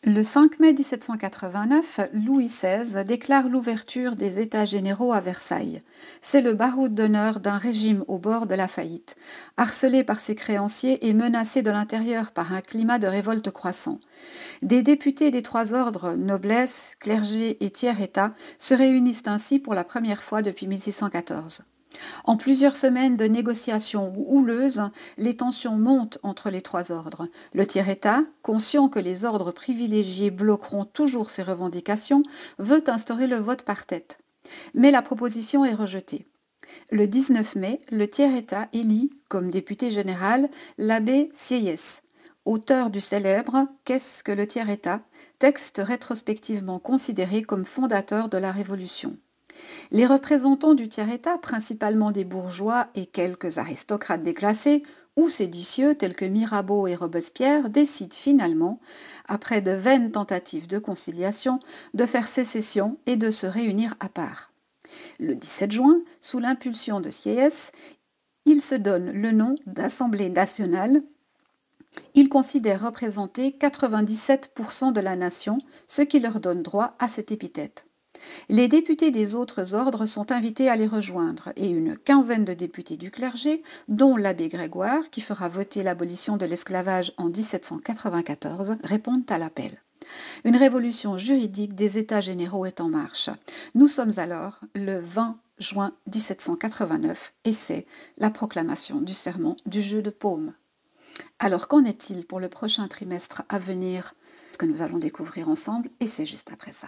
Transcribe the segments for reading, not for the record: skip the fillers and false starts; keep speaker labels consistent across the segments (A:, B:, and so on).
A: Le 5 mai 1789, Louis XVI déclare l'ouverture des États généraux à Versailles. C'est le baroud d'honneur d'un régime au bord de la faillite, harcelé par ses créanciers et menacé de l'intérieur par un climat de révolte croissant. Des députés des trois ordres, noblesse, clergé et tiers-État, se réunissent ainsi pour la première fois depuis 1614. En plusieurs semaines de négociations houleuses, les tensions montent entre les trois ordres. Le tiers-État, conscient que les ordres privilégiés bloqueront toujours ses revendications, veut instaurer le vote par tête. Mais la proposition est rejetée. Le 19 mai, le tiers-État élit, comme député général, l'abbé Sieyès, auteur du célèbre « Qu'est-ce que le tiers-État ?», texte rétrospectivement considéré comme fondateur de la Révolution. Les représentants du tiers-État, principalement des bourgeois et quelques aristocrates déclassés, ou séditieux tels que Mirabeau et Robespierre, décident finalement, après de vaines tentatives de conciliation, de faire sécession et de se réunir à part. Le 17 juin, sous l'impulsion de Sieyès, ils se donnent le nom d'Assemblée nationale. Ils considèrent représenter 97% de la nation, ce qui leur donne droit à cette épithète. Les députés des autres ordres sont invités à les rejoindre et une quinzaine de députés du clergé, dont l'abbé Grégoire, qui fera voter l'abolition de l'esclavage en 1794, répondent à l'appel. Une révolution juridique des États généraux est en marche. Nous sommes alors le 20 juin 1789 et c'est la proclamation du serment du jeu de paume. Alors qu'en est-il pour le prochain trimestre à venir? Ce que nous allons découvrir ensemble et c'est juste après ça.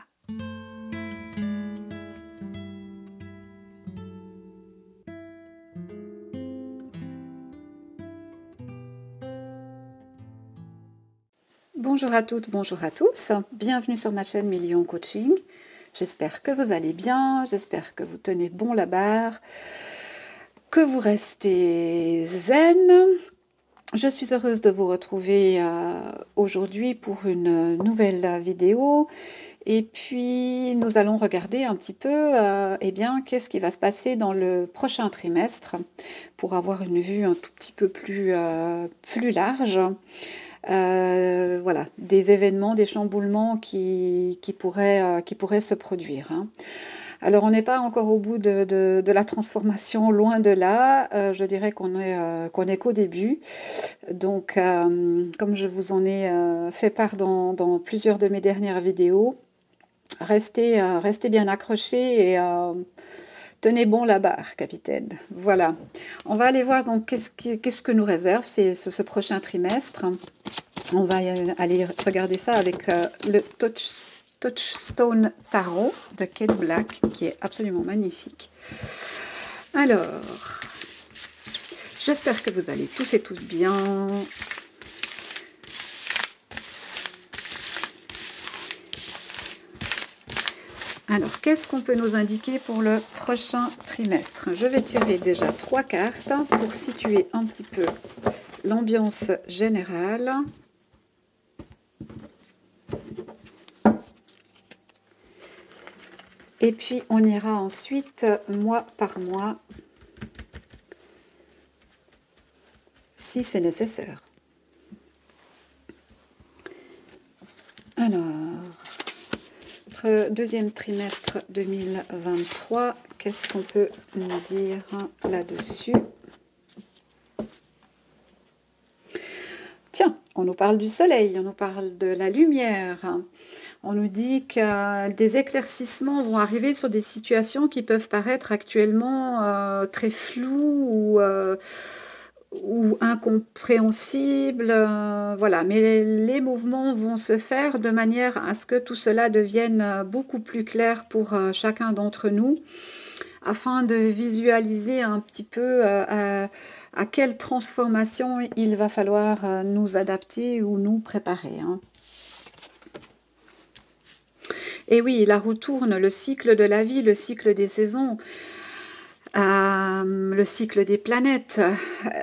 A: Bonjour à toutes, bonjour à tous, bienvenue sur ma chaîne Million Coaching. J'espère que vous allez bien, j'espère que vous tenez bon la barre, que vous restez zen. Je suis heureuse de vous retrouver aujourd'hui pour une nouvelle vidéo. Et puis, nous allons regarder un petit peu qu'est-ce qui va se passer dans le prochain trimestre pour avoir une vue un tout petit peu plus large. Voilà, des événements, des chamboulements qui pourraient se produire. Hein. Alors, on n'est pas encore au bout de la transformation, loin de là. Je dirais qu'on est qu'au début. Donc, comme je vous en ai fait part dans plusieurs de mes dernières vidéos, restez bien accrochés et tenez bon la barre, capitaine. Voilà. On va aller voir donc qu'est-ce que nous réserve ce prochain trimestre. On va aller regarder ça avec le Touchstone Tarot de Kate Black, qui est absolument magnifique. Alors, j'espère que vous allez tous et toutes bien. Alors, qu'est-ce qu'on peut nous indiquer pour le prochain trimestre? Je vais tirer déjà 3 cartes pour situer un petit peu l'ambiance générale. Et puis, on ira ensuite mois par mois, si c'est nécessaire. Alors, deuxième trimestre 2023, qu'est-ce qu'on peut nous dire là-dessus? Tiens, on nous parle du soleil, on nous parle de la lumière. On nous dit que des éclaircissements vont arriver sur des situations qui peuvent paraître actuellement très floues ou incompréhensibles. Voilà, mais les mouvements vont se faire de manière à ce que tout cela devienne beaucoup plus clair pour chacun d'entre nous, afin de visualiser un petit peu à quelle transformation il va falloir nous adapter ou nous préparer. Hein. Et oui, la roue tourne, le cycle de la vie, le cycle des saisons, le cycle des planètes.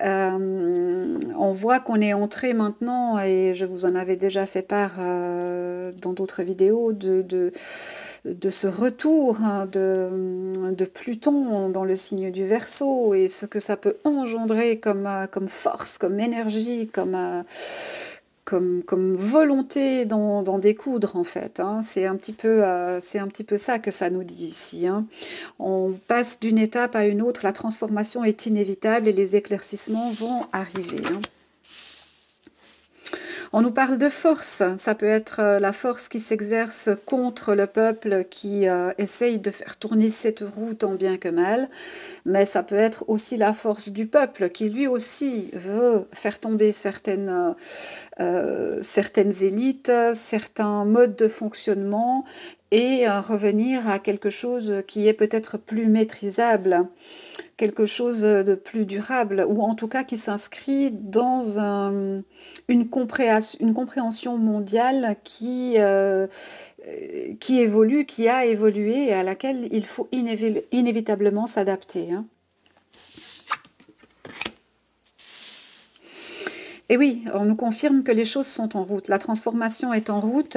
A: On voit qu'on est entré maintenant, et je vous en avais déjà fait part dans d'autres vidéos, de ce retour de Pluton dans le signe du Verseau, et ce que ça peut engendrer comme force, comme énergie, comme volonté d'en découdre en fait, hein. C'est un petit peu ça que ça nous dit ici, hein. On passe d'une étape à une autre, la transformation est inévitable et les éclaircissements vont arriver, hein. On nous parle de force, ça peut être la force qui s'exerce contre le peuple qui essaye de faire tourner cette roue tant bien que mal, mais ça peut être aussi la force du peuple qui lui aussi veut faire tomber certaines élites, certains modes de fonctionnement et revenir à quelque chose qui est peut-être plus maîtrisable, quelque chose de plus durable, ou en tout cas qui s'inscrit dans une compréhension mondiale qui évolue, qui a évolué et à laquelle il faut inévitablement s'adapter, hein. Et oui, on nous confirme que les choses sont en route, la transformation est en route.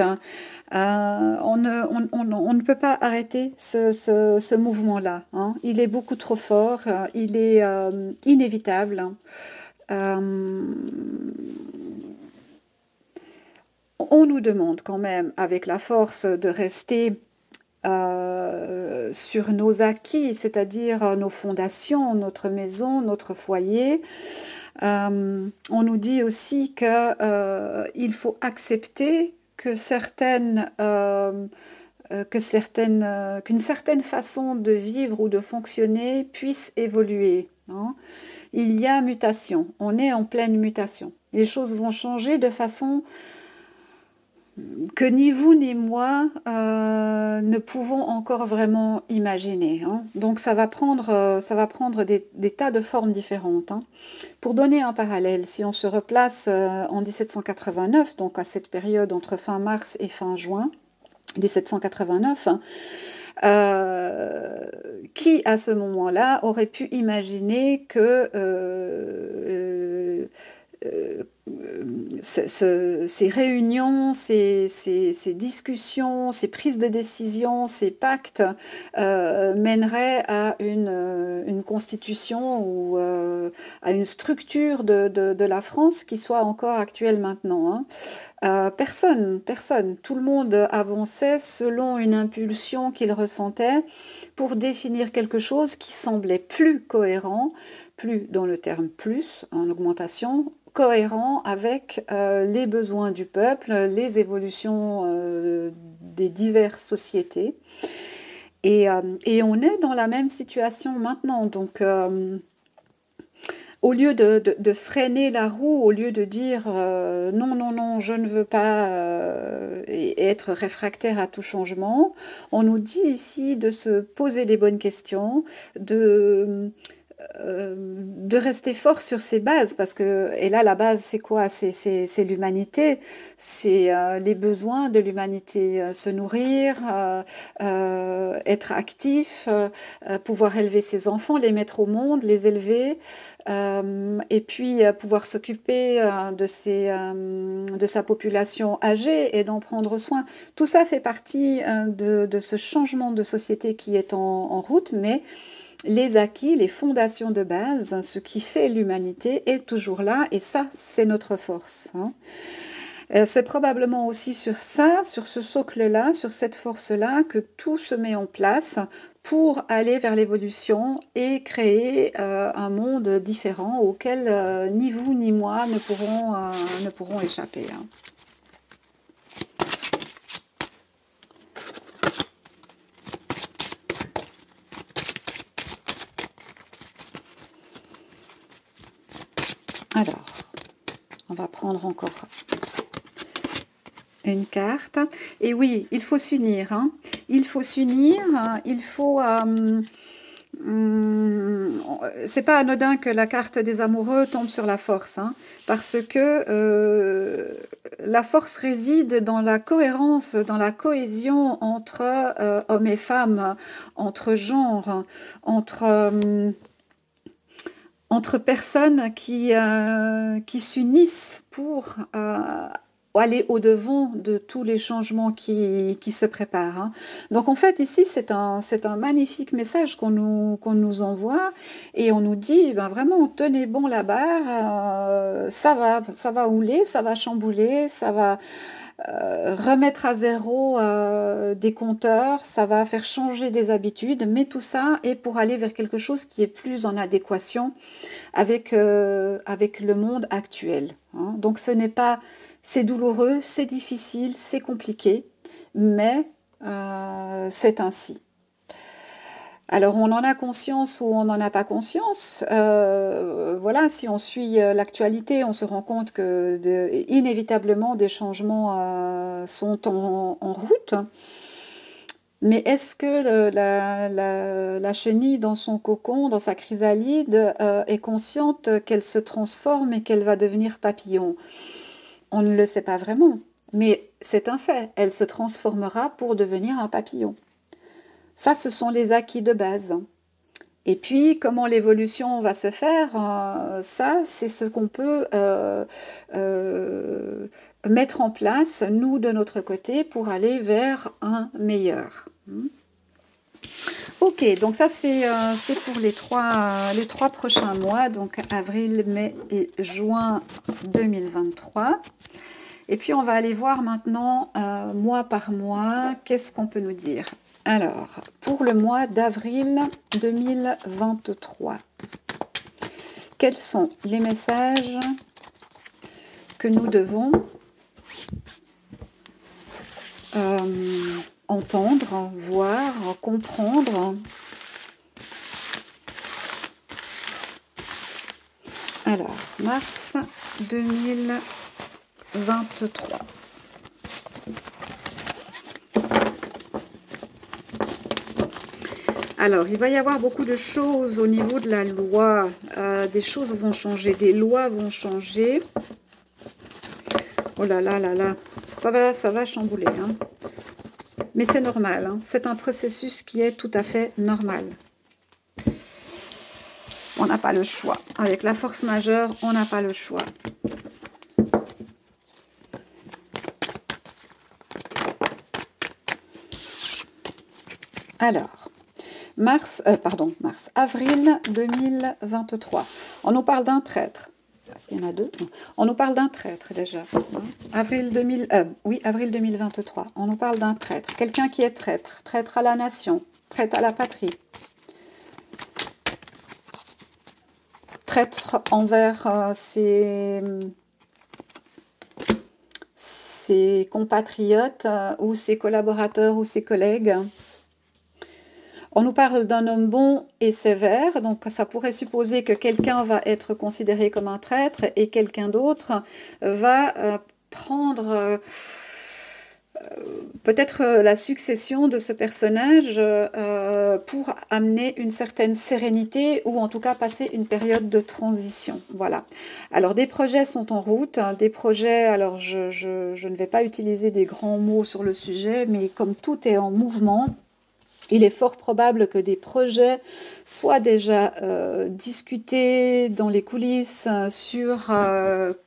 A: On ne peut pas arrêter ce mouvement-là, hein. Il est beaucoup trop fort, il est inévitable. Euh, on nous demande quand même, avec la force, de rester sur nos acquis, c'est-à-dire nos fondations, notre maison, notre foyer. On nous dit aussi qu'il faut accepter qu'une certaine façon de vivre ou de fonctionner puisse évoluer, hein. Il y a mutation, on est en pleine mutation. Les choses vont changer de façon que ni vous ni moi ne pouvons encore vraiment imaginer, hein. Donc ça va prendre des tas de formes différentes, hein. Pour donner un parallèle, si on se replace en 1789, donc à cette période entre fin mars et fin juin 1789, qui à ce moment-là aurait pu imaginer que ces réunions, ces discussions, ces prises de décision, ces pactes mèneraient à une constitution ou à une structure de la France qui soit encore actuelle maintenant, hein. Personne, tout le monde avançait selon une impulsion qu'il ressentait pour définir quelque chose qui semblait plus cohérent, plus dans le terme plus, en augmentation, cohérent avec les besoins du peuple, les évolutions des diverses sociétés. Et on est dans la même situation maintenant. Donc, au lieu de freiner la roue, au lieu de dire non, non, non, je ne veux pas et être réfractaire à tout changement, on nous dit ici de se poser les bonnes questions, de rester fort sur ses bases, parce que, et là la base c'est quoi? C'est l'humanité, c'est les besoins de l'humanité, se nourrir, être actif, pouvoir élever ses enfants, les mettre au monde, les élever, et puis pouvoir s'occuper de sa population âgée et d'en prendre soin. Tout ça fait partie de ce changement de société qui est en route, mais les acquis, les fondations de base, ce qui fait l'humanité est toujours là et ça, c'est notre force, hein. C'est probablement aussi sur ça, sur ce socle-là, sur cette force-là, que tout se met en place pour aller vers l'évolution et créer un monde différent auquel ni vous ni moi ne pourront échapper, hein. Alors, on va prendre encore une carte. Et oui, il faut s'unir, hein. Il faut s'unir, il faut... c'est pas anodin que la carte des amoureux tombe sur la force, hein, parce que la force réside dans la cohérence, dans la cohésion entre hommes et femmes, entre genres, entre personnes qui s'unissent pour aller au-devant de tous les changements qui se préparent, hein. Donc en fait ici c'est un magnifique message qu'on nous envoie et on nous dit ben vraiment tenez bon la barre, ça va houler, ça va chambouler, ça va remettre à zéro des compteurs, ça va faire changer des habitudes, mais tout ça est pour aller vers quelque chose qui est plus en adéquation avec le monde actuel, hein. Donc ce n'est pas, c'est douloureux, c'est difficile, c'est compliqué, mais c'est ainsi. Alors on en a conscience ou on n'en a pas conscience. Voilà, si on suit l'actualité, on se rend compte que inévitablement des changements sont en route. Mais est-ce que la chenille dans son cocon, dans sa chrysalide, est consciente qu'elle se transforme et qu'elle va devenir papillon? On ne le sait pas vraiment, mais c'est un fait. Elle se transformera pour devenir un papillon. Ça, ce sont les acquis de base. Et puis, comment l'évolution va se faire, ça, c'est ce qu'on peut mettre en place, nous, de notre côté, pour aller vers un meilleur. Ok, donc ça, c'est pour les trois prochains mois, donc avril, mai et juin 2023. Et puis, on va aller voir maintenant, mois par mois, qu'est-ce qu'on peut nous dire. Alors, pour le mois d'avril 2023, quels sont les messages que nous devons entendre, voir, comprendre? Alors, mars 2023. Alors, il va y avoir beaucoup de choses au niveau de la loi. Des choses vont changer, des lois vont changer. Oh là là là là, ça va chambouler, hein. Mais c'est normal, hein. C'est un processus qui est tout à fait normal. On n'a pas le choix. Avec la force majeure, on n'a pas le choix. Alors, avril 2023. On nous parle d'un traître. Parce qu'il y en a deux. On nous parle d'un traître déjà. Avril 2023. On nous parle d'un traître. Quelqu'un qui est traître. Traître à la nation. Traître à la patrie. Traître envers ses compatriotes ou ses collaborateurs ou ses collègues. On nous parle d'un homme bon et sévère, donc ça pourrait supposer que quelqu'un va être considéré comme un traître et quelqu'un d'autre va prendre peut-être la succession de ce personnage pour amener une certaine sérénité ou en tout cas passer une période de transition. Voilà. Alors des projets sont en route, hein, des projets, alors je ne vais pas utiliser des grands mots sur le sujet, mais comme tout est en mouvement, il est fort probable que des projets soient déjà discutés dans les coulisses sur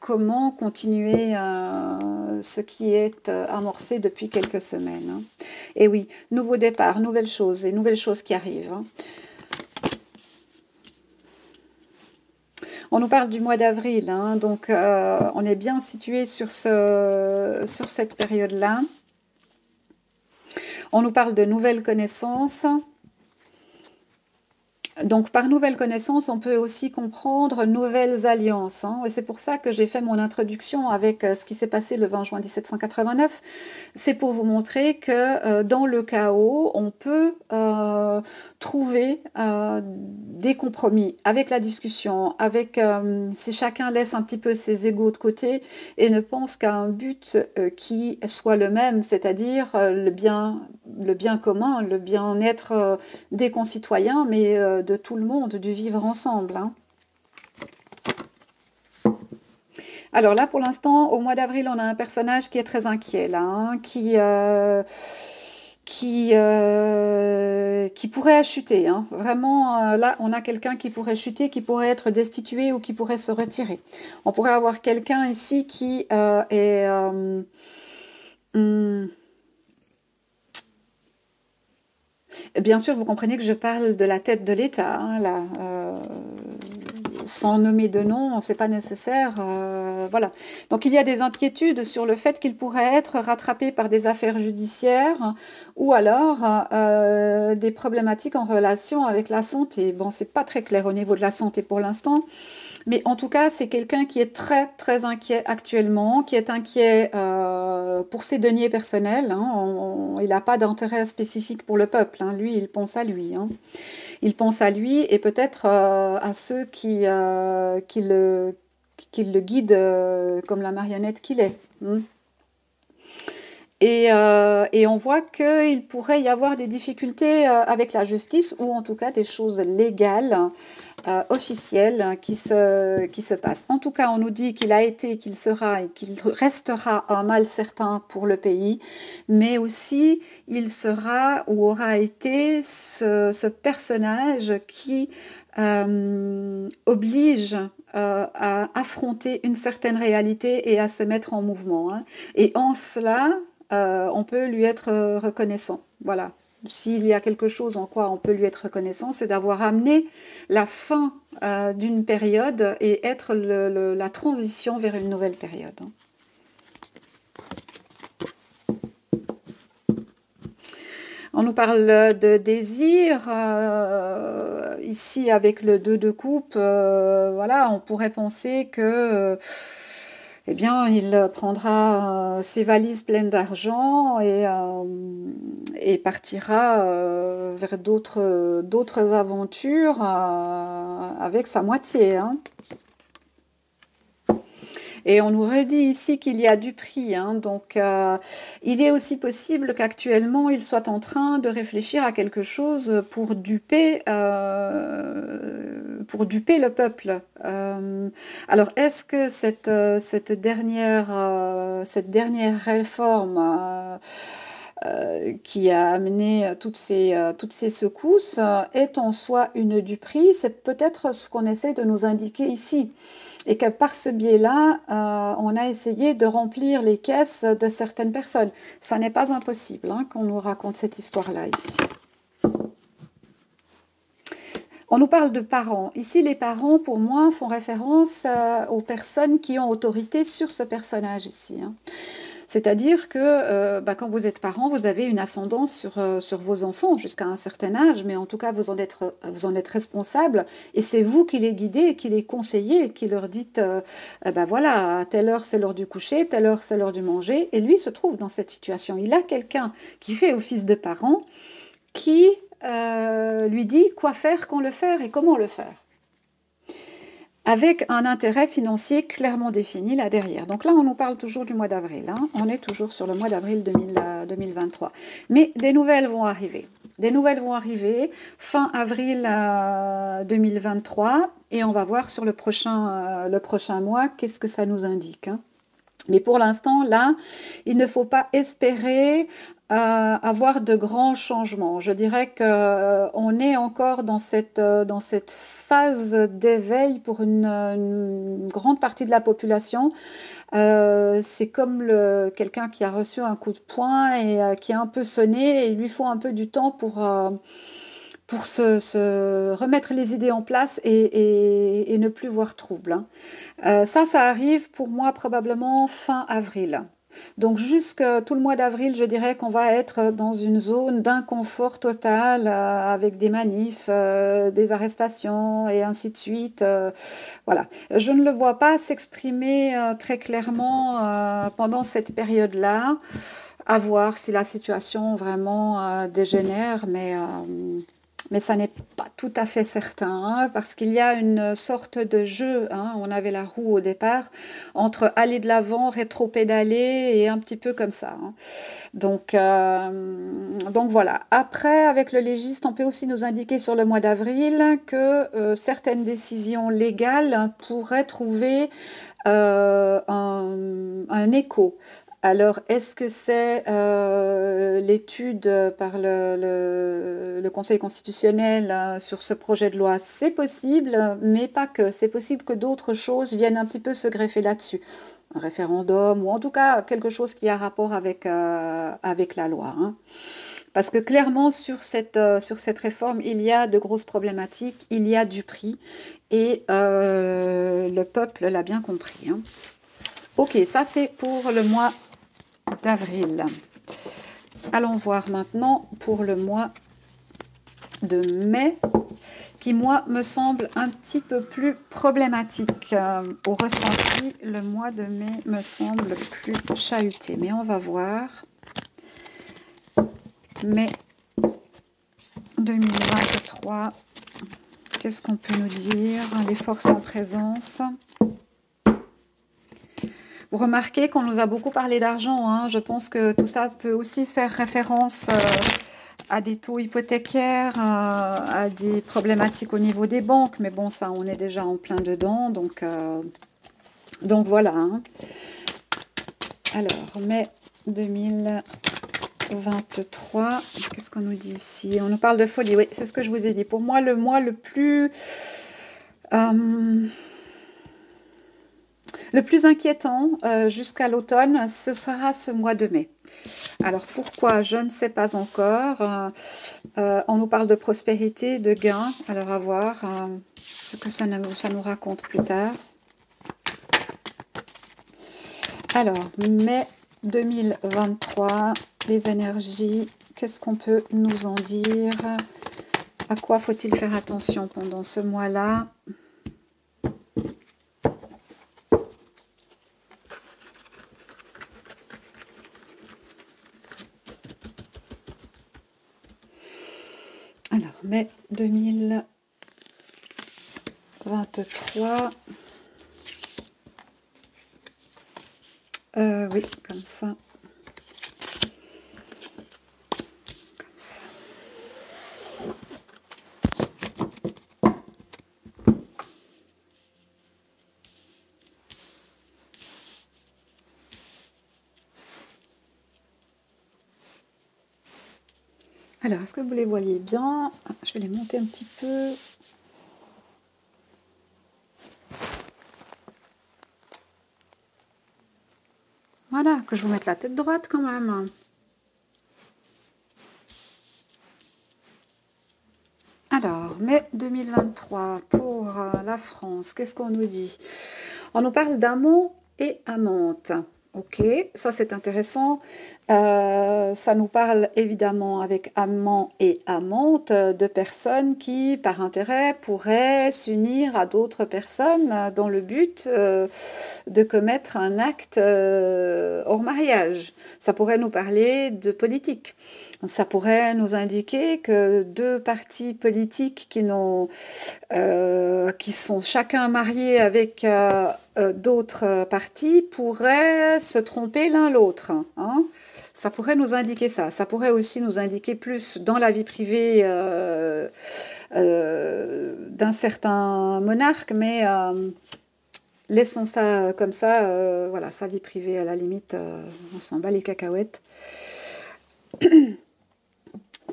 A: comment continuer ce qui est amorcé depuis quelques semaines, hein. Et oui, nouveau départ, nouvelles choses, et nouvelles choses qui arrivent, hein. On nous parle du mois d'avril, hein, donc on est bien situé sur cette période-là. On nous parle de nouvelles connaissances. Donc, par nouvelles connaissances, on peut aussi comprendre nouvelles alliances, hein. Et c'est pour ça que j'ai fait mon introduction avec ce qui s'est passé le 20 juin 1789. C'est pour vous montrer que dans le chaos, on peut trouver des compromis avec la discussion, avec si chacun laisse un petit peu ses égos de côté et ne pense qu'à un but qui soit le même, c'est-à-dire le bien commun, le bien-être des concitoyens, mais de tout le monde, du vivre ensemble, hein. Alors là, pour l'instant, au mois d'avril, on a un personnage qui est très inquiet, là, hein, qui pourrait chuter, hein. Vraiment, là, on a quelqu'un qui pourrait chuter, qui pourrait être destitué ou qui pourrait se retirer. On pourrait avoir quelqu'un ici qui est... hum, bien sûr, vous comprenez que je parle de la tête de l'État, hein, là, sans nommer de nom, c'est pas nécessaire, voilà. Donc il y a des inquiétudes sur le fait qu'il pourrait être rattrapé par des affaires judiciaires ou alors des problématiques en relation avec la santé. Bon, c'est pas très clair au niveau de la santé pour l'instant, mais en tout cas, c'est quelqu'un qui est très, très inquiet actuellement, qui est inquiet pour ses deniers personnels, hein. Il n'a pas d'intérêt spécifique pour le peuple, hein. Lui, il pense à lui, hein. Il pense à lui et peut-être à ceux qui le guident comme la marionnette qu'il est, hein. Et on voit qu'il pourrait y avoir des difficultés avec la justice ou en tout cas des choses légales, officielles qui se passent. En tout cas, on nous dit qu'il a été, qu'il sera et qu'il restera un mal certain pour le pays, mais aussi il sera ou aura été ce personnage qui oblige à affronter une certaine réalité et à se mettre en mouvement, hein. Et en cela, on peut lui être reconnaissant. Voilà. S'il y a quelque chose en quoi on peut lui être reconnaissant, c'est d'avoir amené la fin d'une période et être la transition vers une nouvelle période, hein. On nous parle de désir, ici avec le 2 de coupe, voilà, on pourrait penser que eh bien, il prendra ses valises pleines d'argent et partira vers d'autres aventures avec sa moitié, hein. Et on nous redit ici qu'il y a du prix, hein. Donc, il est aussi possible qu'actuellement, il soit en train de réfléchir à quelque chose pour duper le peuple. Alors, est-ce que cette dernière réforme qui a amené toutes ces secousses est en soi une duperie? C'est peut-être ce qu'on essaie de nous indiquer ici. Et que par ce biais-là, on a essayé de remplir les caisses de certaines personnes. Ça n'est pas impossible, hein, qu'on nous raconte cette histoire-là ici. On nous parle de parents. Ici, les parents, pour moi, font référence aux personnes qui ont autorité sur ce personnage ici, hein. C'est-à-dire que quand vous êtes parent, vous avez une ascendance sur vos enfants jusqu'à un certain âge, mais en tout cas, vous en êtes responsable et c'est vous qui les guidez, qui les conseillez, qui leur dites voilà, à telle heure c'est l'heure du coucher, telle heure c'est l'heure du manger. Et lui se trouve dans cette situation. Il a quelqu'un qui fait office de parent qui lui dit quoi faire, quand le faire et comment le faire, avec un intérêt financier clairement défini là derrière. Donc là, on nous parle toujours du mois d'avril, hein. On est toujours sur le mois d'avril 2023. Mais des nouvelles vont arriver. Des nouvelles vont arriver fin avril 2023 et on va voir sur le prochain mois qu'est-ce que ça nous indique, hein. Mais pour l'instant, là, il ne faut pas espérer avoir de grands changements. Je dirais qu'on est encore dans cette phase d'éveil pour une grande partie de la population. C'est comme quelqu'un qui a reçu un coup de poing et qui est un peu sonné, et il lui faut un peu du temps pour se remettre les idées en place et ne plus voir trouble, hein. Ça arrive pour moi probablement fin avril. Donc jusque tout le mois d'avril, je dirais qu'on va être dans une zone d'inconfort total avec des manifs, des arrestations et ainsi de suite. Voilà. Je ne le vois pas s'exprimer très clairement pendant cette période-là. À voir si la situation vraiment dégénère, mais ça n'est pas tout à fait certain, hein, parce qu'il y a une sorte de jeu, hein, on avait la roue au départ, entre aller de l'avant, rétro-pédaler et un petit peu comme ça, hein. Donc voilà. Après, avec le légiste, on peut aussi nous indiquer sur le mois d'avril que certaines décisions légales pourraient trouver un écho. Alors, est-ce que c'est l'étude par le Conseil constitutionnel sur ce projet de loi? C'est possible, mais pas que. C'est possible que d'autres choses viennent un petit peu se greffer là-dessus. Un référendum, ou en tout cas quelque chose qui a rapport avec la loi, hein. Parce que clairement, sur cette réforme, il y a de grosses problématiques, il y a du prix, et le peuple l'a bien compris, hein. Ok, ça c'est pour le mois d'avril. Allons voir maintenant pour le mois de mai, qui moi me semble un petit peu plus problématique. Au ressenti, le mois de mai me semble plus chahuté, mais on va voir. Mai 2023, qu'est-ce qu'on peut nous dire? Les forces en présence. Vous remarquez qu'on nous a beaucoup parlé d'argent, hein. Je pense que tout ça peut aussi faire référence à des taux hypothécaires, à des problématiques au niveau des banques. Mais bon, ça, on est déjà en plein dedans. Donc voilà, hein. Alors, mai 2023, qu'est-ce qu'on nous dit ici? On nous parle de folie, oui, c'est ce que je vous ai dit. Pour moi, le mois le plus inquiétant jusqu'à l'automne, ce sera ce mois de mai. Alors pourquoi? Je ne sais pas encore. On nous parle de prospérité, de gains. Alors à voir ce que ça nous raconte plus tard. Alors, mai 2023, les énergies, qu'est-ce qu'on peut nous en dire? À quoi faut-il faire attention pendant ce mois-là? Alors, mai 2023. Oui, comme ça. Comme ça. Alors, est-ce que vous les voyez bien? Je vais les monter un petit peu. Voilà, que je vous mette la tête droite quand même. Alors, mai 2023, pour la France, qu'est-ce qu'on nous dit? On nous parle d'amant et amante. Ok, ça c'est intéressant. Ça nous parle évidemment avec amant et amante de personnes qui, par intérêt, pourraient s'unir à d'autres personnes dans le but de commettre un acte hors mariage. Ça pourrait nous parler de politique. Ça pourrait nous indiquer que deux partis politiques qui sont chacun mariés avec d'autres partis pourraient se tromper l'un l'autre, hein. Ça pourrait nous indiquer ça. Ça pourrait aussi nous indiquer plus dans la vie privée d'un certain monarque, mais laissons ça comme ça. Voilà, sa vie privée, à la limite, on s'en bat les cacahuètes.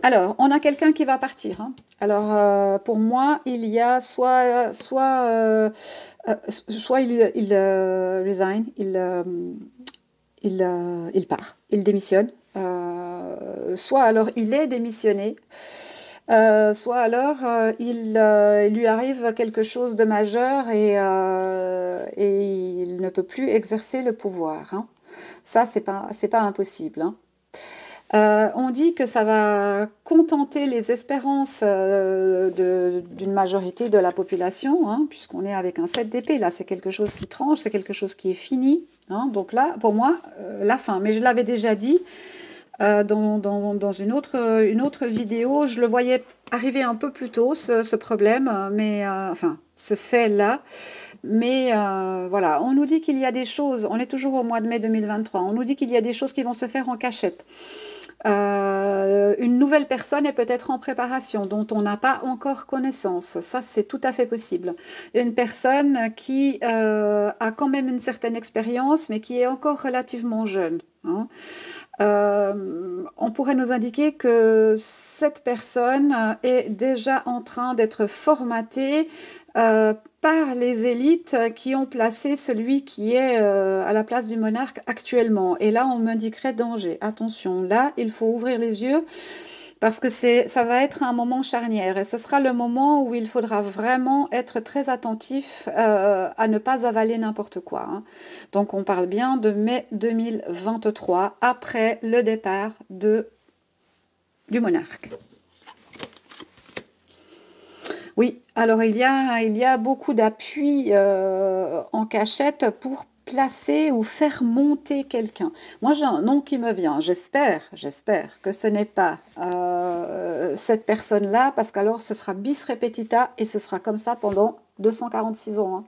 A: Alors, on a quelqu'un qui va partir, hein. Alors, pour moi, il y a soit il resign, il part, il démissionne. Soit alors il est démissionné, soit alors il lui arrive quelque chose de majeur et il ne peut plus exercer le pouvoir, hein. Ça, c'est pas impossible, hein. On dit que ça va contenter les espérances d'une majorité de la population, hein, puisqu'on est avec un 7 d'épée. Là, c'est quelque chose qui tranche, c'est quelque chose qui est fini, hein. Donc là, pour moi, la fin. Mais je l'avais déjà dit dans une autre vidéo, je le voyais arriver un peu plus tôt, ce problème, mais enfin, ce fait-là. Mais voilà, on nous dit qu'il y a des choses, on est toujours au mois de mai 2023, on nous dit qu'il y a des choses qui vont se faire en cachette. Une nouvelle personne est peut-être en préparation, dont on n'a pas encore connaissance. Ça, c'est tout à fait possible. Une personne qui a quand même une certaine expérience, mais qui est encore relativement jeune. hein. On pourrait nous indiquer que cette personne est déjà en train d'être formatée par les élites qui ont placé celui qui est à la place du monarque actuellement. Et là, on m'indiquerait danger. Attention, là, il faut ouvrir les yeux parce que ça va être un moment charnière et ce sera le moment où il faudra vraiment être très attentif à ne pas avaler n'importe quoi, hein. Donc on parle bien de mai 2023, après le départ du monarque. Oui, alors il y a beaucoup d'appuis en cachette pour placer ou faire monter quelqu'un. Moi, j'ai un nom qui me vient. J'espère que ce n'est pas cette personne-là, parce qu'alors ce sera bis repetita et ce sera comme ça pendant 246 ans, hein.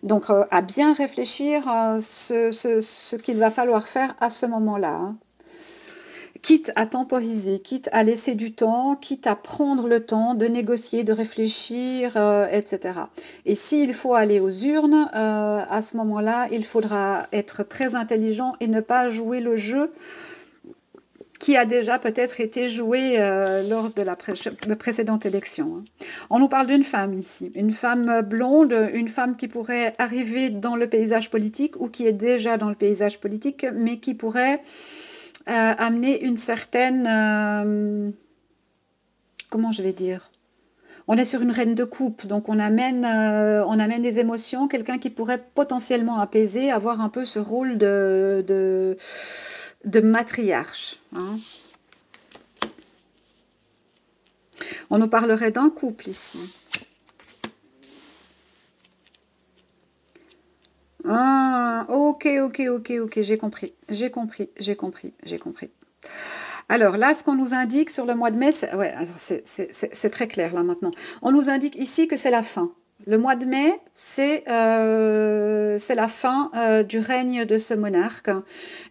A: Donc, à bien réfléchir à ce qu'il va falloir faire à ce moment-là, hein. Quitte à temporiser, quitte à laisser du temps, quitte à prendre le temps de négocier, de réfléchir, etc. Et s'il faut aller aux urnes, à ce moment-là, il faudra être très intelligent et ne pas jouer le jeu qui a déjà peut-être été joué lors de la précédente élection, hein. On nous parle d'une femme ici, une femme blonde, une femme qui pourrait arriver dans le paysage politique ou qui est déjà dans le paysage politique, mais qui pourrait amener une certaine... comment je vais dire? On est sur une reine de coupe, donc on amène des émotions, quelqu'un qui pourrait potentiellement apaiser, avoir un peu ce rôle de matriarche, hein. On nous parlerait d'un couple ici. Ah, ok, j'ai compris. Alors là, ce qu'on nous indique sur le mois de mai, c'est très clair là maintenant. On nous indique ici que c'est la fin. Le mois de mai, c'est la fin du règne de ce monarque.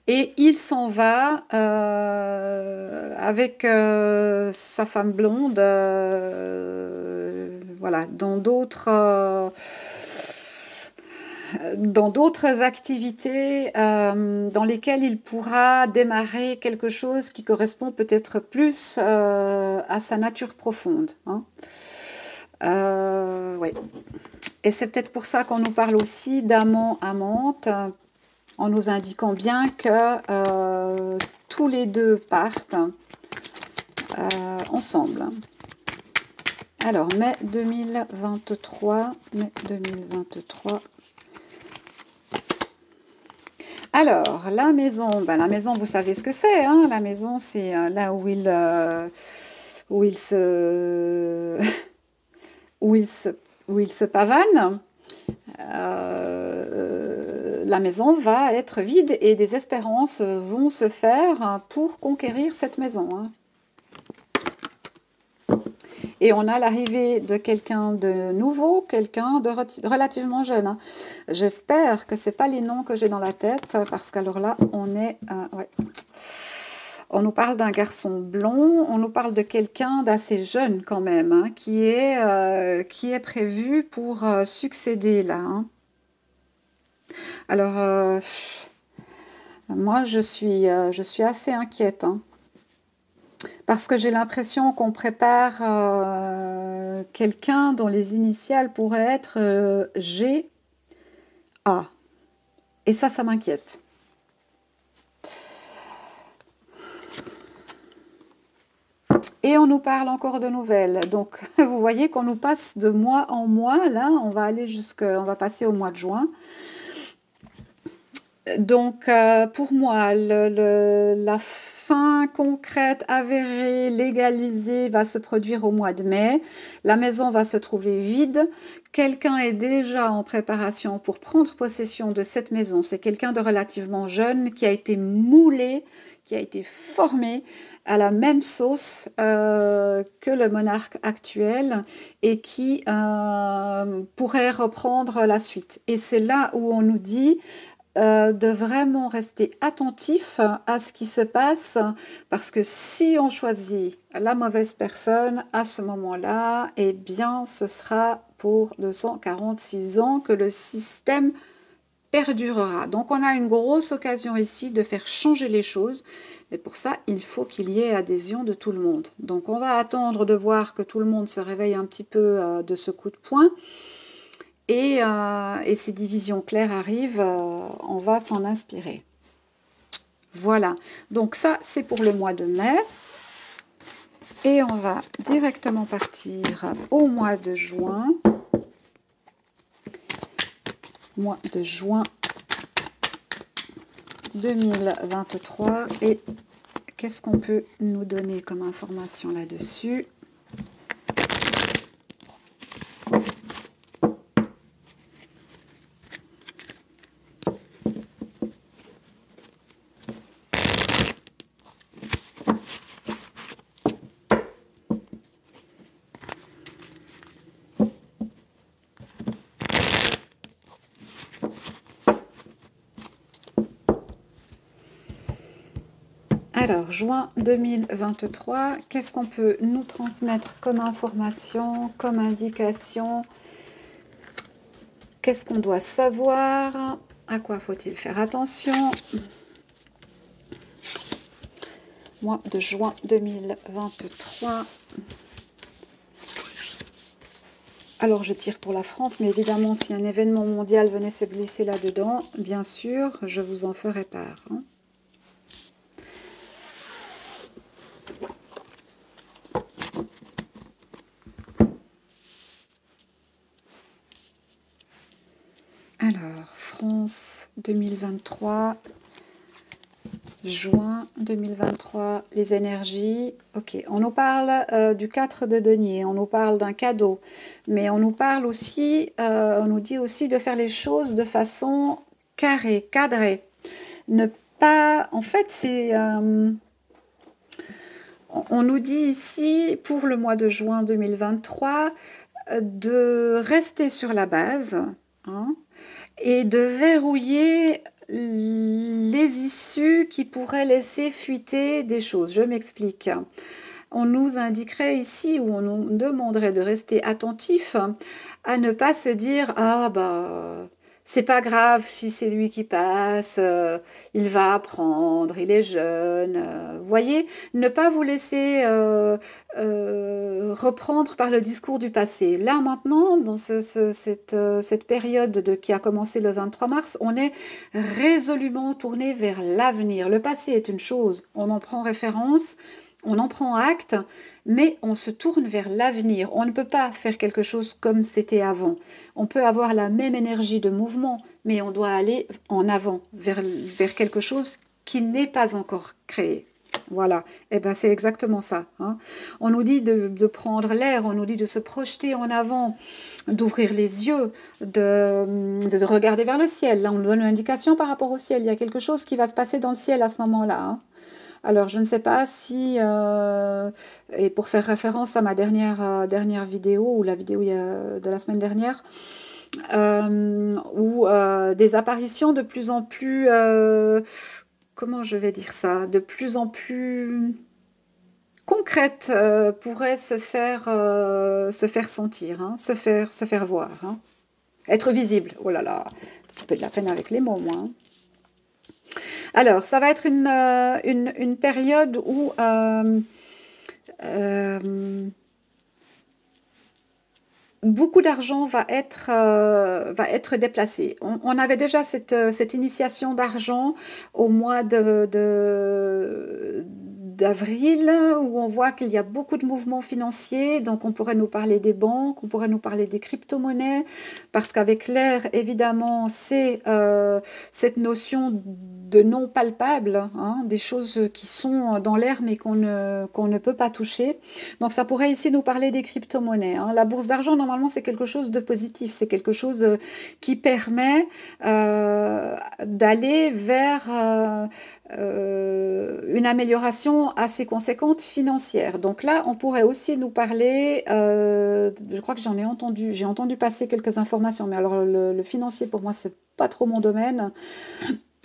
A: Et il s'en va avec sa femme blonde, voilà, dans d'autres activités dans lesquelles il pourra démarrer quelque chose qui correspond peut-être plus à sa nature profonde, hein. Ouais. Et c'est peut-être pour ça qu'on nous parle aussi d'amant-amante, en nous indiquant bien que tous les deux partent ensemble. Alors, mai 2023. Alors, la maison, vous savez ce que c'est, hein? La maison, c'est là où il se, où il se pavane. La maison va être vide et des espérances vont se faire pour conquérir cette maison, hein. Et on a l'arrivée de quelqu'un de nouveau, quelqu'un de relativement jeune, hein. J'espère que ce n'est pas les noms que j'ai dans la tête, parce qu'alors là, on est... ouais. On nous parle d'un garçon blond, on nous parle de quelqu'un d'assez jeune quand même, hein, qui est prévu pour succéder là, hein. Alors, moi, je suis assez inquiète, hein. Parce que j'ai l'impression qu'on prépare quelqu'un dont les initiales pourraient être GA. Et ça m'inquiète. Et on nous parle encore de nouvelles. Donc, vous voyez qu'on nous passe de mois en mois. Là, on va passer au mois de juin. Donc, pour moi, la fin concrète, avérée, légalisée va se produire au mois de mai. La maison va se trouver vide. Quelqu'un est déjà en préparation pour prendre possession de cette maison. C'est quelqu'un de relativement jeune qui a été moulé, qui a été formé à la même sauce que le monarque actuel et qui pourrait reprendre la suite. Et c'est là où on nous dit de vraiment rester attentif à ce qui se passe, parce que si on choisit la mauvaise personne à ce moment-là, eh bien ce sera pour 246 ans que le système perdurera. Donc on a une grosse occasion ici de faire changer les choses. Et pour ça, il faut qu'il y ait adhésion de tout le monde. Donc on va attendre de voir que tout le monde se réveille un petit peu de ce coup de poing. Et ces divisions claires arrivent, on va s'en inspirer. Voilà, donc ça c'est pour le mois de mai. Et on va directement partir au mois de juin. Mois de juin 2023. Et qu'est-ce qu'on peut nous donner comme information là-dessus ? Alors, juin 2023, qu'est-ce qu'on peut nous transmettre comme information, comme indication? Qu'est-ce qu'on doit savoir? À quoi faut-il faire attention? Mois de juin 2023. Alors, je tire pour la France, mais évidemment, si un événement mondial venait se glisser là-dedans, bien sûr, je vous en ferai part. Hein. Alors, France 2023, juin 2023, les énergies. Ok, on nous parle du 4 de denier, on nous parle d'un cadeau, mais on nous parle aussi, on nous dit aussi de faire les choses de façon carrée, cadrée. Ne pas, en fait, c'est... on nous dit ici, pour le mois de juin 2023, de rester sur la base, hein, et de verrouiller les issues qui pourraient laisser fuiter des choses. Je m'explique. On nous indiquerait ici, ou on nous demanderait de rester attentif à ne pas se dire « Ah, bah, c'est pas grave si c'est lui qui passe, il va apprendre, il est jeune. » Voyez, ne pas vous laisser reprendre par le discours du passé. Là, maintenant, dans cette période qui a commencé le 23 mars, on est résolument tourné vers l'avenir. Le passé est une chose, on en prend référence, on en prend acte, mais on se tourne vers l'avenir. On ne peut pas faire quelque chose comme c'était avant. On peut avoir la même énergie de mouvement, mais on doit aller en avant, vers quelque chose qui n'est pas encore créé. Voilà, et ben c'est exactement ça. Hein. On nous dit de prendre l'air, on nous dit de se projeter en avant, d'ouvrir les yeux, de regarder vers le ciel. Là, on nous donne une indication par rapport au ciel. Il y a quelque chose qui va se passer dans le ciel à ce moment-là. Hein. Alors, je ne sais pas si, et pour faire référence à ma dernière vidéo, ou la vidéo de la semaine dernière, où des apparitions de plus en plus, comment je vais dire ça, de plus en plus concrètes pourraient se faire sentir, hein, se faire voir, hein. Être visible. Oh là là, j'ai un peu de la peine avec les mots, moi. Hein. Alors, ça va être une période où beaucoup d'argent va être déplacé. On avait déjà cette initiation d'argent au mois d'avril, où on voit qu'il y a beaucoup de mouvements financiers, donc on pourrait nous parler des banques, on pourrait nous parler des crypto-monnaies, parce qu'avec l'air, évidemment, c'est cette notion de non palpable, hein, des choses qui sont dans l'air mais qu'on ne peut pas toucher. Donc ça pourrait ici nous parler des crypto-monnaies. Hein. La bourse d'argent, normalement, c'est quelque chose de positif, c'est quelque chose qui permet d'aller vers une amélioration assez conséquente financière. Donc là, on pourrait aussi nous parler, je crois que j'ai entendu passer quelques informations, mais alors le financier, pour moi, c'est pas trop mon domaine.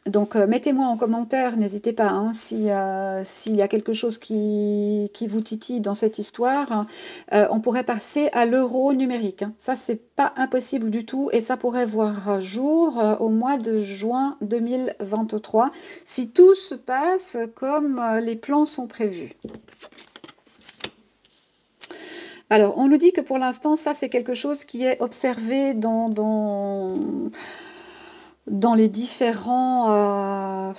A: Donc, mettez-moi en commentaire, n'hésitez pas, hein, s'il y a quelque chose qui vous titille dans cette histoire. On pourrait passer à l'euro numérique, hein. Ça, c'est pas impossible du tout et ça pourrait voir jour au mois de juin 2023 si tout se passe comme les plans sont prévus. Alors, on nous dit que pour l'instant, ça, c'est quelque chose qui est observé dans les différents,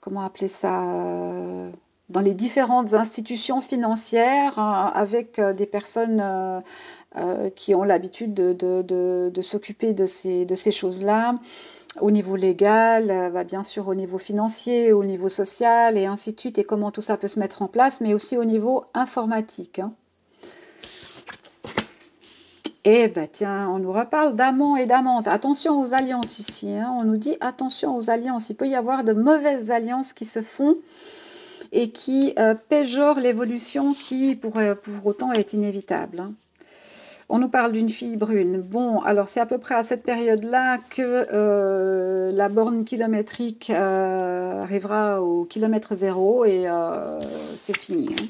A: comment appeler ça, dans les différentes institutions financières, avec des personnes qui ont l'habitude de s'occuper de ces choses-là, au niveau légal, bien sûr au niveau financier, au niveau social, et ainsi de suite, et comment tout ça peut se mettre en place, mais aussi au niveau informatique, hein. Eh ben tiens, on nous reparle d'amants et d'amantes. Attention aux alliances ici, hein. On nous dit attention aux alliances. Il peut y avoir de mauvaises alliances qui se font et qui péjorent l'évolution qui, pour autant, est inévitable, hein. On nous parle d'une fille brune. Bon, alors c'est à peu près à cette période-là que la borne kilométrique arrivera au kilomètre zéro et c'est fini, hein.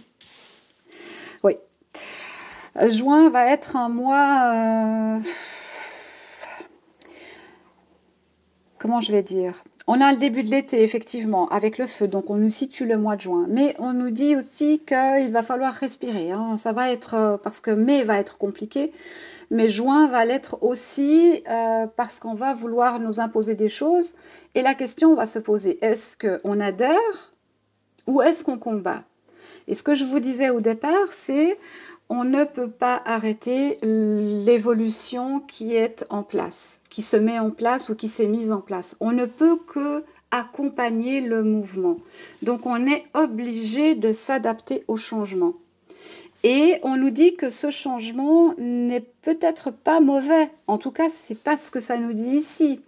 A: Oui. Juin va être un mois, comment je vais dire? On a le début de l'été, effectivement, avec le feu, donc on nous situe le mois de juin. Mais on nous dit aussi qu'il va falloir respirer, hein. Ça va être, parce que mai va être compliqué, mais juin va l'être aussi parce qu'on va vouloir nous imposer des choses. Et la question va se poser, est-ce qu'on adhère ou est-ce qu'on combat? Et ce que je vous disais au départ, c'est on ne peut pas arrêter l'évolution qui est en place, qui se met en place ou qui s'est mise en place. On ne peut que accompagner le mouvement. Donc on est obligé de s'adapter au changement. Et on nous dit que ce changement n'est peut-être pas mauvais. En tout cas, c'est pas ce que ça nous dit ici.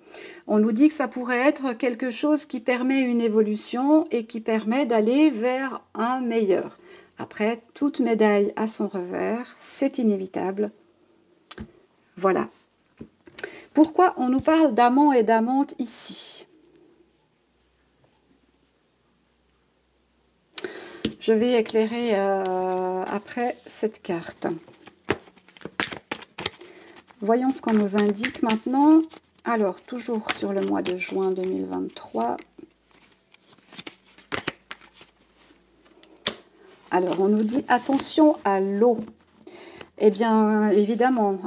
A: On nous dit que ça pourrait être quelque chose qui permet une évolution et qui permet d'aller vers un meilleur. Après, toute médaille a son revers, c'est inévitable. Voilà. Pourquoi on nous parle d'amants et d'amantes ici? Je vais éclairer après cette carte. Voyons ce qu'on nous indique maintenant. Alors, toujours sur le mois de juin 2023. Alors, on nous dit attention à l'eau. Eh bien, évidemment,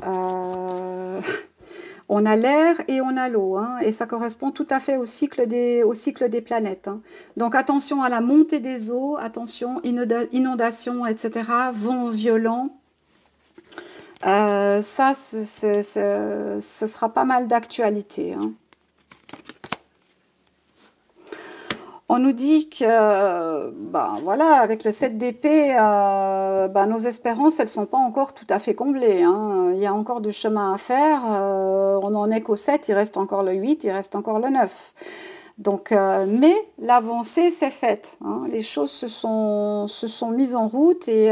A: on a l'air et on a l'eau, hein, et ça correspond tout à fait au cycle des planètes, hein. Donc, attention à la montée des eaux, attention, inondations, etc., vents violents. Ça, ce sera pas mal d'actualité, hein. On nous dit que, ben voilà, avec le 7 d'épée, ben nos espérances, elles ne sont pas encore tout à fait comblées, hein. Il y a encore du chemin à faire. On n'en est qu'au 7, il reste encore le 8, il reste encore le 9. Donc, mais l'avancée s'est faite, hein. Les choses se sont mises en route et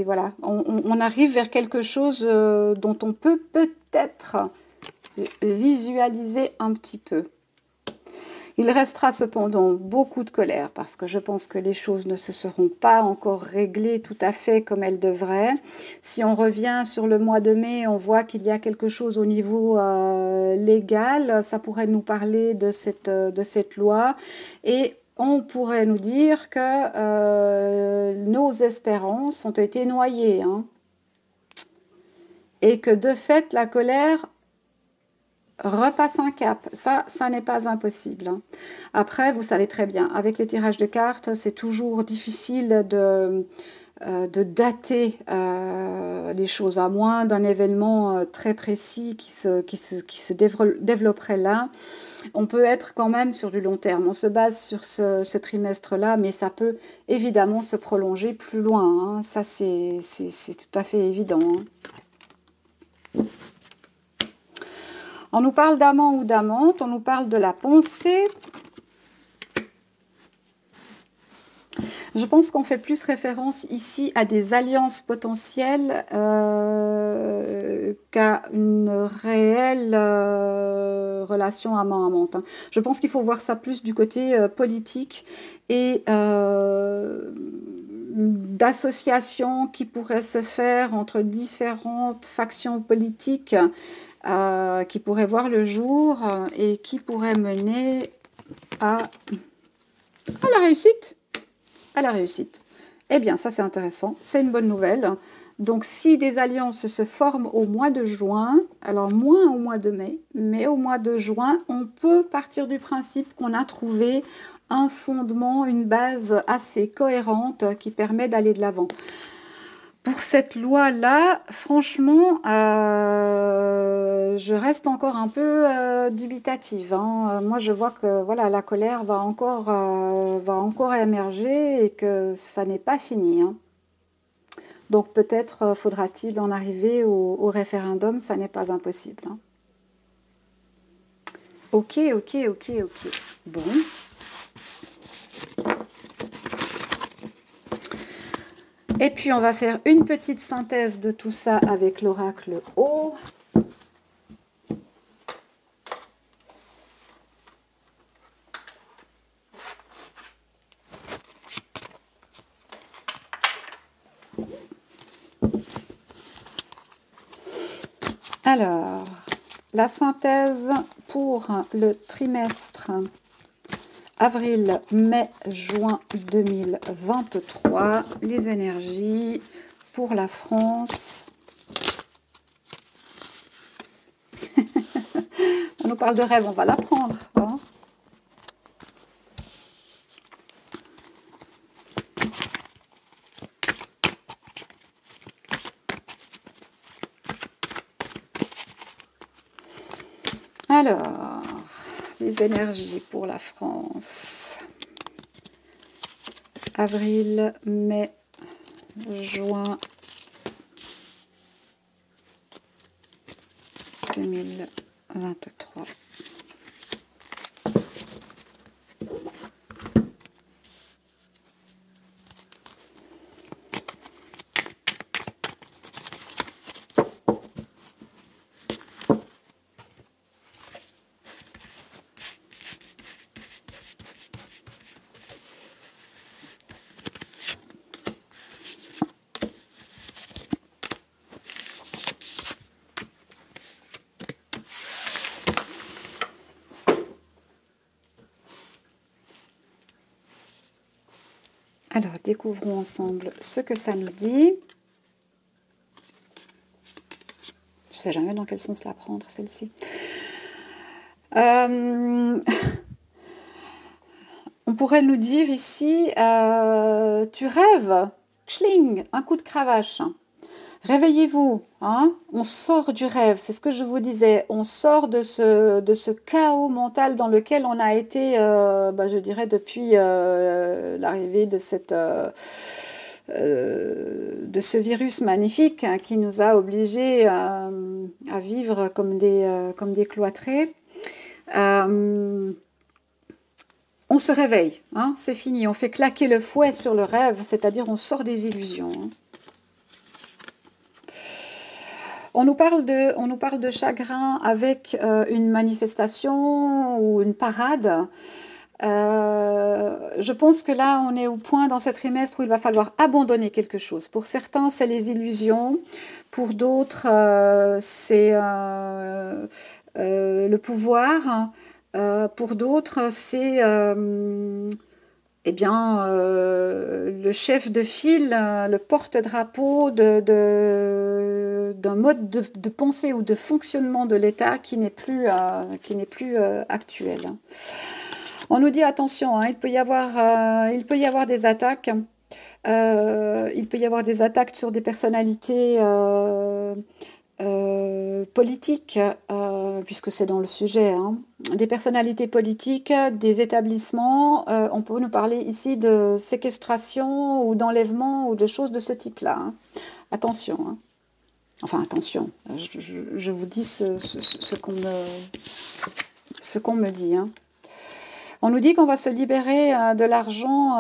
A: voilà, on arrive vers quelque chose dont on peut peut-être visualiser un petit peu. Il restera cependant beaucoup de colère parce que je pense que les choses ne se seront pas encore réglées tout à fait comme elles devraient. Si on revient sur le mois de mai, on voit qu'il y a quelque chose au niveau légal. Ça pourrait nous parler de cette loi et on pourrait nous dire que nos espérances ont été noyées, hein, et que de fait la colère repasse un cap. Ça n'est pas impossible, hein. Après, vous savez très bien, avec les tirages de cartes, c'est toujours difficile de dater les choses, à moins d'un événement très précis qui se développerait là. On peut être quand même sur du long terme. On se base sur ce trimestre-là, mais ça peut évidemment se prolonger plus loin, hein. Ça, c'est tout à fait évident, hein. On nous parle d'amant ou d'amante, on nous parle de la pensée. Je pense qu'on fait plus référence ici à des alliances potentielles qu'à une réelle relation amant-amante, hein. Je pense qu'il faut voir ça plus du côté politique et d'associations qui pourraient se faire entre différentes factions politiques qui pourraient voir le jour et qui pourraient mener à la réussite. À la réussite. Eh bien, ça c'est intéressant, c'est une bonne nouvelle. Donc, si des alliances se forment au mois de juin, alors moins au mois de mai, mais au mois de juin, on peut partir du principe qu'on a trouvé un fondement, une base assez cohérente qui permet d'aller de l'avant. Pour cette loi-là, franchement, je reste encore un peu dubitative, hein. Moi, je vois que voilà, la colère va encore émerger et que ça n'est pas fini, hein. Donc peut-être faudra-t-il en arriver au référendum, ça n'est pas impossible, hein. Ok, ok, ok, ok. Bon. Et puis on va faire une petite synthèse de tout ça avec l'oracle O. Alors, la synthèse pour le trimestre avril, mai, juin 2023, les énergies pour la France. On nous parle de rêve, on va l'apprendre, hein. Alors, les énergies pour la France. Avril, mai, juin 2023. Alors, découvrons ensemble ce que ça nous dit. Je ne sais jamais dans quel sens la prendre, celle-ci. On pourrait nous dire ici, tu rêves, schling, un coup de cravache. Réveillez-vous, hein, on sort du rêve, c'est ce que je vous disais, on sort de ce chaos mental dans lequel on a été, je dirais, depuis l'arrivée de ce virus magnifique, hein, qui nous a obligés à vivre comme des cloîtrés. On se réveille, hein, c'est fini, on fait claquer le fouet sur le rêve, c'est-à-dire on sort des illusions, hein. On nous parle de chagrin avec une manifestation ou une parade. Je pense que là, on est au point dans ce trimestre où il va falloir abandonner quelque chose. Pour certains, c'est les illusions. Pour d'autres, c'est le pouvoir. Pour d'autres, c'est le chef de file, le porte-drapeau d'un mode de pensée ou de fonctionnement de l'État qui n'est plus actuel. On nous dit attention, hein, il peut y avoir des attaques. Il peut y avoir des attaques sur des personnalités politiques, puisque c'est dans le sujet, hein. Des personnalités politiques, des établissements. On peut nous parler ici de séquestration ou d'enlèvement ou de choses de ce type-là, hein. Attention, hein. Enfin, attention, je vous dis ce qu'on me dit, hein. On nous dit qu'on va se libérer de l'argent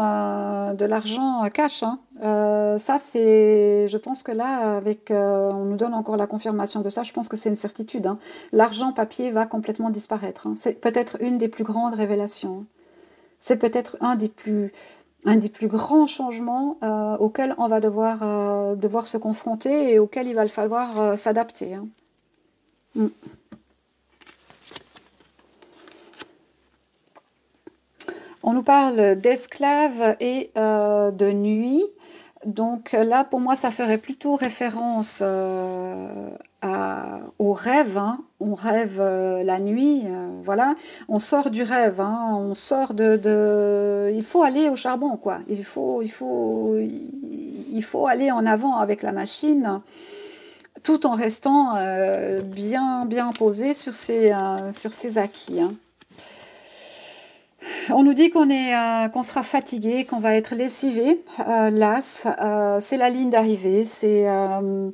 A: cash, hein. Ça, c'est, je pense que là, on nous donne encore la confirmation de ça. Je pense que c'est une certitude, hein. L'argent papier va complètement disparaître, hein. C'est peut-être une des plus grandes révélations. C'est peut-être un des plus grands changements auxquels on va devoir se confronter et auxquels il va falloir s'adapter, hein. Mm. On nous parle d'esclaves et de nuit. Donc là, pour moi, ça ferait plutôt référence au rêve, hein. On rêve la nuit, voilà. On sort du rêve, hein. On sort Il faut aller au charbon, quoi. Il faut aller en avant avec la machine, tout en restant bien posé sur ses acquis, hein. On nous dit qu'on sera fatigué, qu'on va être lessivé, las. C'est la ligne d'arrivée. Il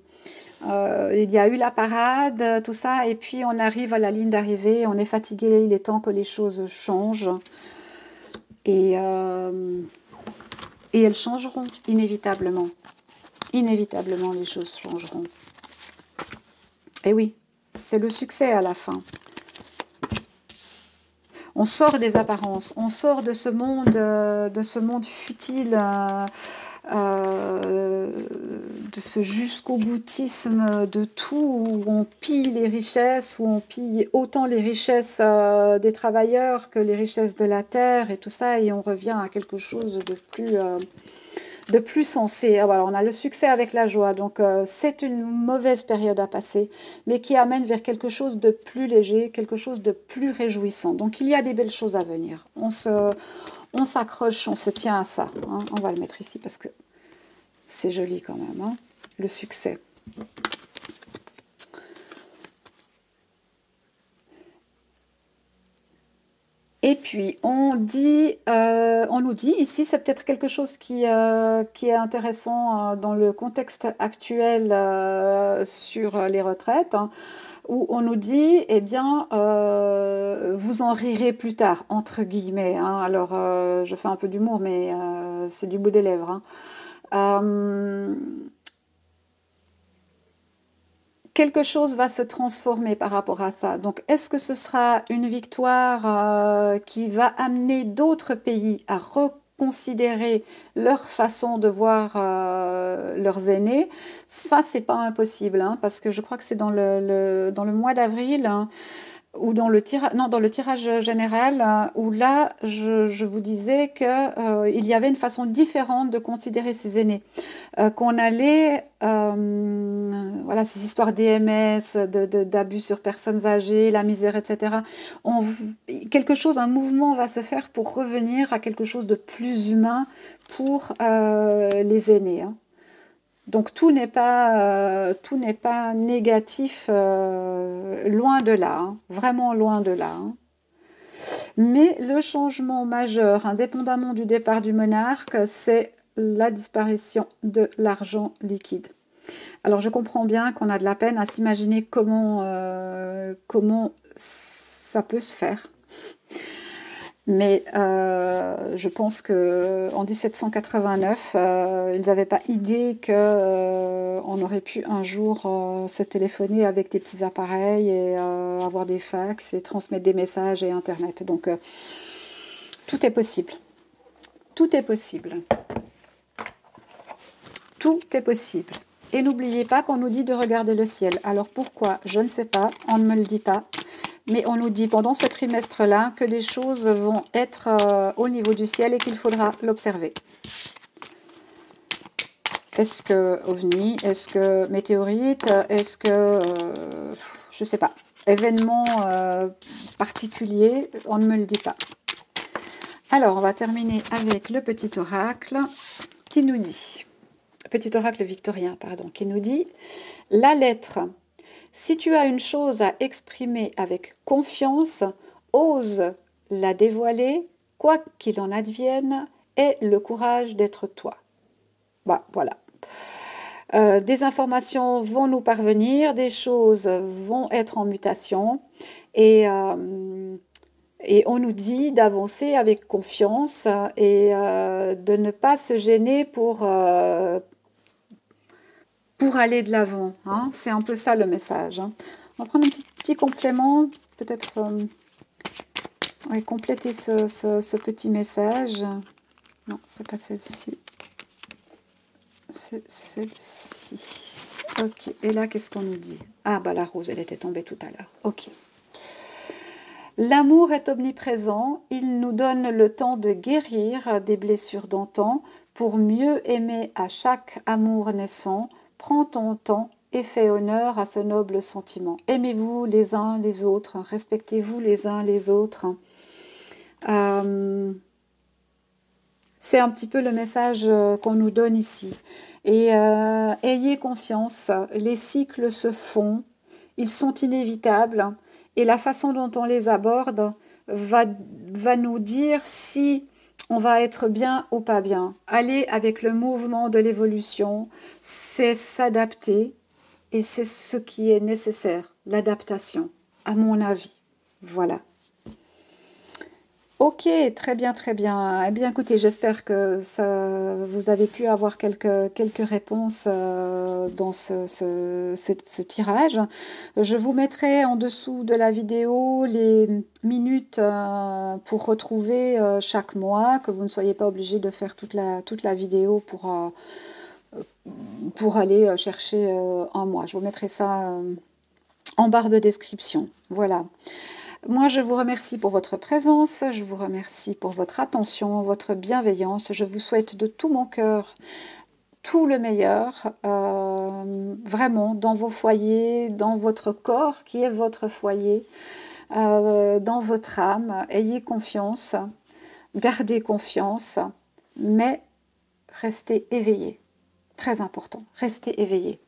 A: y a eu la parade, tout ça, et puis on arrive à la ligne d'arrivée. On est fatigué. Il est temps que les choses changent, et, euh, et elles changeront inévitablement. Inévitablement, les choses changeront. Et oui, c'est le succès à la fin. On sort des apparences, on sort de ce monde futile, de ce jusqu'au boutisme de tout, où on pille les richesses, où on pille autant les richesses des travailleurs que les richesses de la terre et tout ça, et on revient à quelque chose de plus sensé. Voilà, on a le succès avec la joie, donc c'est une mauvaise période à passer, mais qui amène vers quelque chose de plus léger, quelque chose de plus réjouissant. Donc il y a des belles choses à venir. On s'accroche, on se tient à ça, hein. On va le mettre ici parce que c'est joli quand même, hein, le succès. Et puis, on nous dit, ici, c'est peut-être quelque chose qui est intéressant dans le contexte actuel sur les retraites, hein, où on nous dit, eh bien, vous en rirez plus tard, entre guillemets, hein. Alors, je fais un peu d'humour, mais c'est du bout des lèvres, hein. Euh, Quelque chose va se transformer par rapport à ça. Donc, est-ce que ce sera une victoire qui va amener d'autres pays à reconsidérer leur façon de voir leurs aînés? Ça, c'est pas impossible, hein, parce que je crois que c'est dans le mois d'avril, hein, ou dans le tirage général, où là, je vous disais que il y avait une façon différente de considérer ces aînés, qu'on allait, voilà, ces histoires d'EMS, d'abus sur personnes âgées, la misère, etc. On, quelque chose, un mouvement va se faire pour revenir à quelque chose de plus humain pour les aînés, hein. Donc tout n'est pas négatif, loin de là, hein, vraiment loin de là, hein. Mais le changement majeur, indépendamment du départ du monarque, c'est la disparition de l'argent liquide. Alors je comprends bien qu'on a de la peine à s'imaginer comment ça peut se faire. Mais je pense qu'en 1789, ils n'avaient pas idée qu'on aurait pu un jour se téléphoner avec des petits appareils et avoir des fax et transmettre des messages et Internet. Donc tout est possible. Tout est possible. Tout est possible. Et n'oubliez pas qu'on nous dit de regarder le ciel. Alors pourquoi? Je ne sais pas, on ne me le dit pas. Mais on nous dit pendant ce trimestre-là que des choses vont être au niveau du ciel et qu'il faudra l'observer. Est-ce que ovni? Est-ce que météorite? Est-ce que, je ne sais pas, événement particulier? On ne me le dit pas. Alors, on va terminer avec le petit oracle qui nous dit, petit oracle victorien, pardon, qui nous dit, la lettre. Si tu as une chose à exprimer avec confiance, ose la dévoiler, quoi qu'il en advienne, aie le courage d'être toi. Bah, voilà. Des informations vont nous parvenir, des choses vont être en mutation, et Et on nous dit d'avancer avec confiance et de ne pas se gêner pour aller de l'avant. Hein. C'est un peu ça le message. Hein. On va prendre un petit complément, peut-être compléter ce petit message. Non, c'est pas celle-ci. C'est celle-ci. Ok, et là, qu'est-ce qu'on nous dit? Ah, bah la rose, elle était tombée tout à l'heure. Ok. L'amour est omniprésent, il nous donne le temps de guérir des blessures d'antan pour mieux aimer à chaque amour naissant. Prends ton temps et fais honneur à ce noble sentiment. Aimez-vous les uns les autres, respectez-vous les uns les autres. C'est un petit peu le message qu'on nous donne ici. Et ayez confiance, les cycles se font, ils sont inévitables, et la façon dont on les aborde va nous dire si on va être bien ou pas bien. Aller avec le mouvement de l'évolution, c'est s'adapter, et c'est ce qui est nécessaire, l'adaptation, à mon avis. Voilà. Ok, très bien, très bien. Eh bien, écoutez, j'espère que vous avez pu avoir quelques réponses dans ce tirage. Je vous mettrai en dessous de la vidéo les minutes pour retrouver chaque mois, que vous ne soyez pas obligé de faire toute la vidéo pour aller chercher un mois. Je vous mettrai ça en barre de description. Voilà. Moi, je vous remercie pour votre présence, je vous remercie pour votre attention, votre bienveillance. Je vous souhaite de tout mon cœur tout le meilleur, vraiment, dans vos foyers, dans votre corps qui est votre foyer, dans votre âme. Ayez confiance, gardez confiance, mais restez éveillés. Très important, restez éveillés.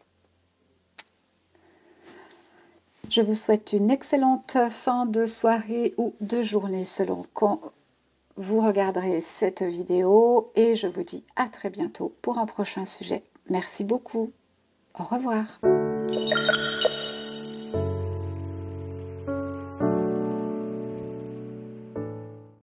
A: Je vous souhaite une excellente fin de soirée ou de journée selon quand vous regarderez cette vidéo et je vous dis à très bientôt pour un prochain sujet. Merci beaucoup. Au revoir.